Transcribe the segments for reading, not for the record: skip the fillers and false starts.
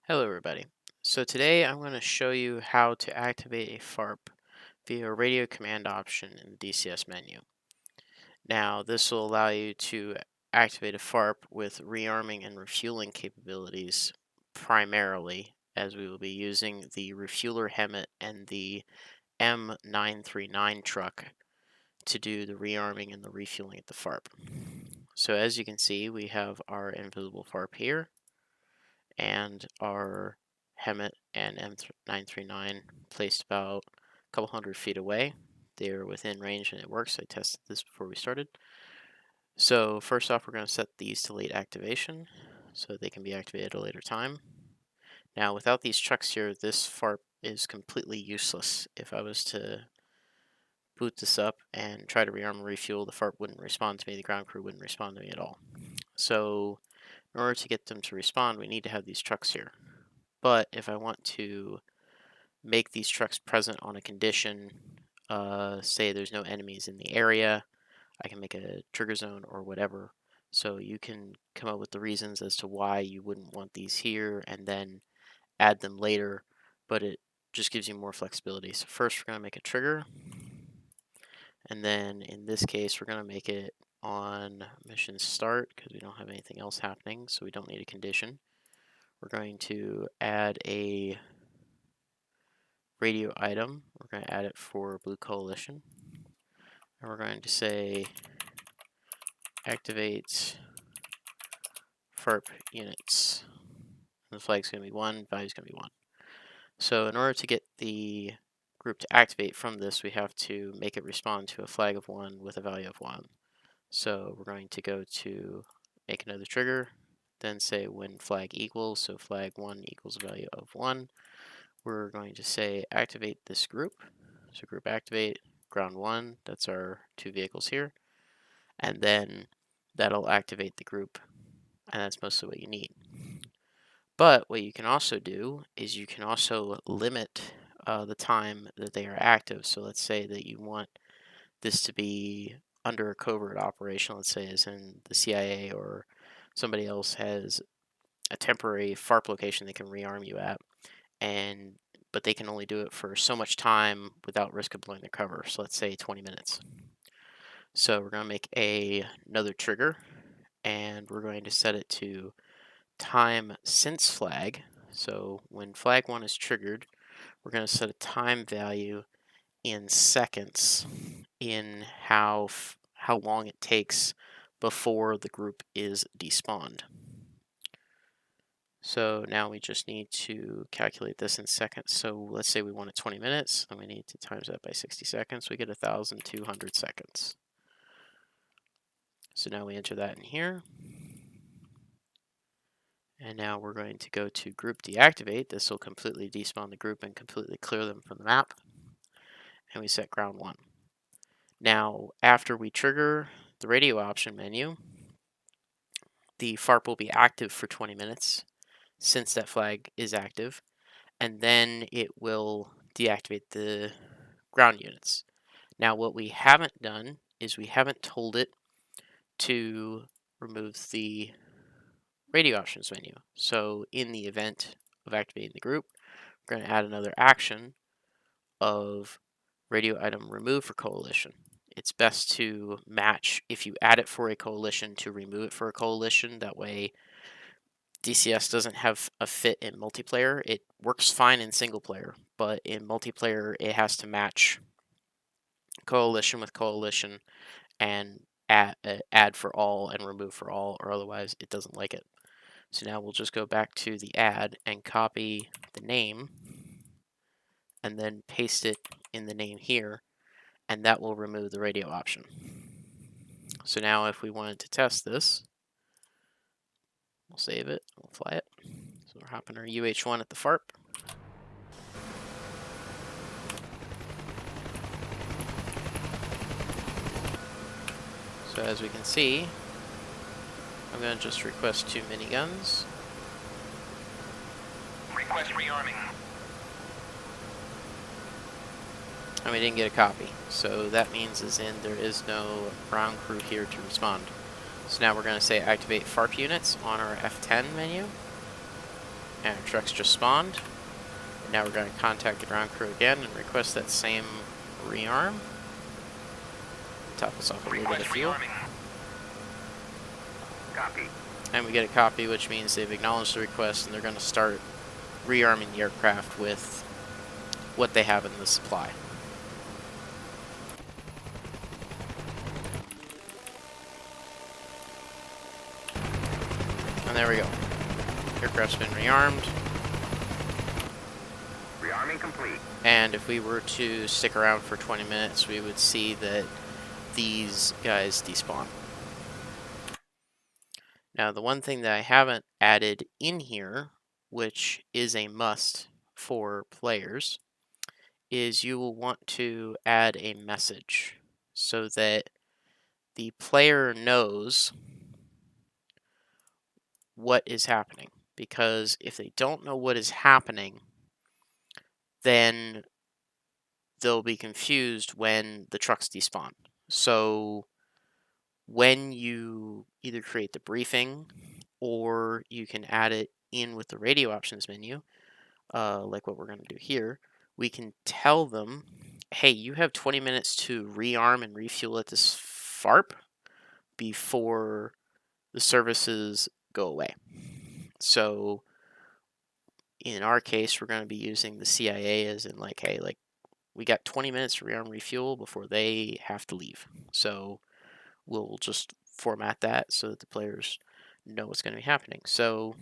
Hello everybody. So today I'm going to show you how to activate a FARP via a radio command option in the DCS menu. Now this will allow you to activate a FARP with rearming and refueling capabilities primarily, as we will be using the refueler HEMT and the M939 truck to do the rearming and the refueling at the FARP. So as you can see, we have our invisible FARP here and our HEMT and M939 placed about a couple 100 feet away. They're within range and it works. I tested this before we started. So first off, we're going to set these to late activation so they can be activated at a later time. Now without these trucks here, this FARP is completely useless. If I was to boot this up and try to rearm and refuel, the FARP wouldn't respond to me, the ground crew wouldn't respond to me at all. So in order to get them to respond, we need to have these trucks here. But if I want to make these trucks present on a condition, say there's no enemies in the area, I can make a trigger zone or whatever. So you can come up with the reasons as to why you wouldn't want these here and then add them later, but it just gives you more flexibility. So first we're going to make a trigger, and then in this case we're going to make it on mission start because we don't have anything else happening, so we don't need a condition. We're going to add a radio item. We're going to add it for Blue Coalition. And we're going to say activate FARP units. And the flag's going to be 1, value's going to be 1. So in order to get the group to activate from this, we have to make it respond to a flag of 1 with a value of 1. So we're going to go to make another trigger, then say when flag equals, so flag 1 equals a value of 1. We're going to say activate this group. So group activate, ground 1, that's our 2 vehicles here. And then that'll activate the group, and that's mostly what you need. But what you can also do is you can also limit the time that they are active. So let's say that you want this to be under a covert operation, let's say as in the CIA or somebody else has a temporary FARP location they can rearm you at, but they can only do it for so much time without risk of blowing their cover. So let's say 20 minutes. So we're going to make another trigger, and we're going to set it to time since flag. So when flag 1 is triggered, we're going to set a time value in seconds in how long it takes before the group is despawned. So now we just need to calculate this in seconds. So let's say we wanted 20 minutes, and we need to times that by 60 seconds. We get 1,200 seconds. So now we enter that in here. And now we're going to go to group deactivate. This will completely despawn the group and completely clear them from the map. And we set ground 1. Now, after we trigger the radio option menu, the FARP will be active for 20 minutes since that flag is active. And then it will deactivate the ground units. Now, what we haven't done is we haven't told it to remove the radio options menu. So in the event of activating the group, we're going to add another action of radio item remove for coalition. It's best to match if you add it for a coalition to remove it for a coalition. That way DCS doesn't have a fit in multiplayer. It works fine in single player, but in multiplayer it has to match coalition with coalition and add for all and remove for all, or otherwise it doesn't like it. So now we'll just go back to the add and copy the name and then paste it in the name here, and that will remove the radio option. So now if we wanted to test this, we'll save it, we'll fly it. So we're hopping our UH-1 at the FARP. So as we can see, I'm going to just request 2 miniguns. Request rearming. And we didn't get a copy. So that means there is no ground crew here to respond. So now we're going to say activate FARP units on our F10 menu. And our trucks just spawned. And now we're going to contact the ground crew again and request that same rearm. Top us off a little bit of fuel. Copy. And we get a copy, which means they've acknowledged the request and they're going to start rearming the aircraft with what they have in the supply. And there we go. Aircraft's been rearmed. Rearming complete. And if we were to stick around for 20 minutes, we would see that these guys despawn. Now, the one thing that I haven't added in here, which is a must for players, is you will want to add a message so that the player knows what is happening. Because if they don't know what is happening, then they'll be confused when the trucks despawn. So when you either create the briefing or you can add it in with the radio options menu, like what we're going to do here, we can tell them, hey, you have 20 minutes to rearm and refuel at this FARP before the services go away. So in our case, we're going to be using the CIA as in like, hey, like we got 20 minutes to rearm refuel before they have to leave. So we'll just format that so that the players know what's going to be happening. So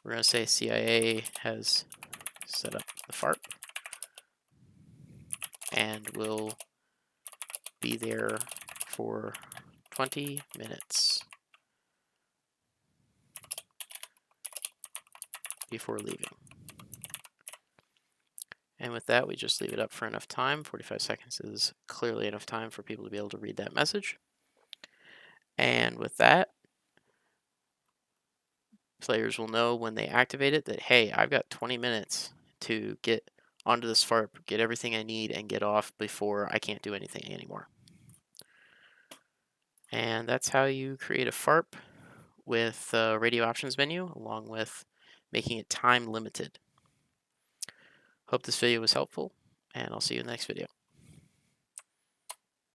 we're going to say CIA has set up the FARP and will be there for 20 minutes before leaving. And with that, we just leave it up for enough time. 45 seconds is clearly enough time for people to be able to read that message. And with that, players will know when they activate it that, hey, I've got 20 minutes to get onto this FARP, get everything I need, and get off before I can't do anything anymore. And that's how you create a FARP with the radio options menu, along with making it time limited. Hope this video was helpful, and I'll see you in the next video.